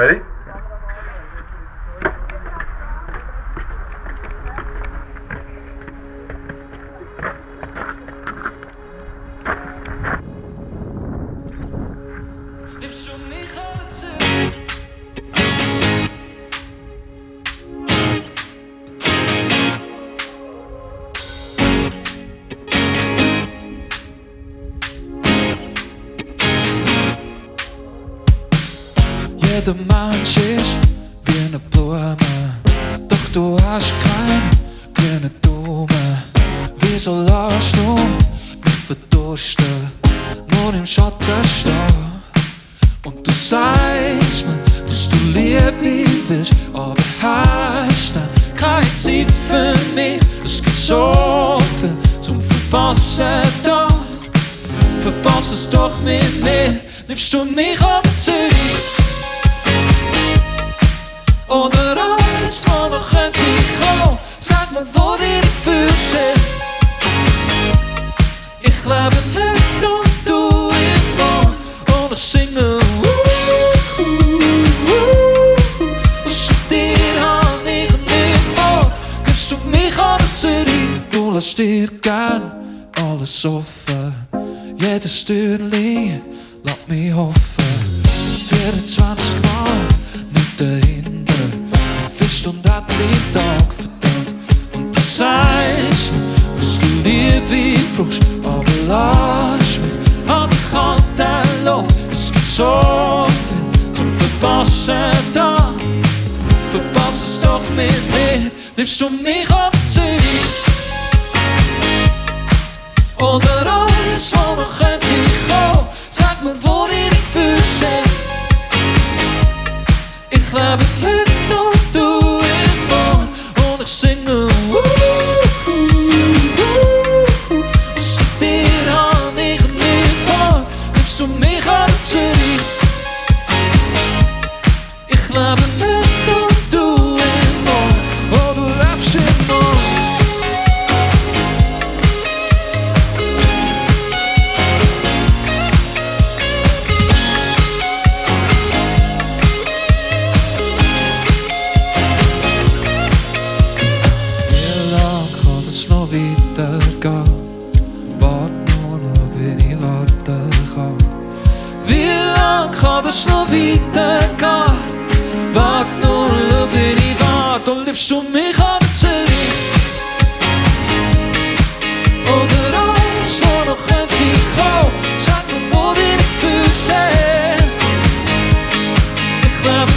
Ready? Jeder Mensch ist wie eine Blume, doch du hast keinen grünen Daumen. Wieso lässt du mich verdursten, nur im Schatten stehen? Und du sagst mir, dass du Liebe willst, aber hast dann keine Zeit für mich. Es gibt so viel zum Verpassen da. Verpass es doch mit mir, nimmst du mich auf Zürich? Oder alles, wo noch könnte ich kommen? Sag mir, wo dir Gefühle sind. Ich lebe heute und du immer. Und ich singe außer dir hab ich nicht vor. Gibst du mich an Zürich? Du lässt dir gern alles offen. Jedes Türchen lässt mich hoffen. 24 Mal nicht dahinter. Und hat den Tag verdammt. Und du sagst mir, dass du Liebe brauchst, aber lass mich an der kalten Luft. Es gibt so viel zum Verpassen da. Verpass es doch mit mir, nimmst du mich auf Zürich? Oder alles, wo noch könnte ich kommen? Sag mir, wo dir Gefühle sind. Ich lebe heute und du immer. Und ich singe außer dir hab ich nicht vor. Nimmst du mich an Zürich? Ich lebe heute und du immer. Oh, du lebst immer. Weitergehen. Wart nur, schau, wie ich warten kann. Wie lang kann das noch weitergehen? Wart nur, schau, wie ich warte. Und liebst du mich an Zürich? Oder alles, wo noch könnte ich kommen? Sag mir, wo dir Gefühle sind. Ich lebe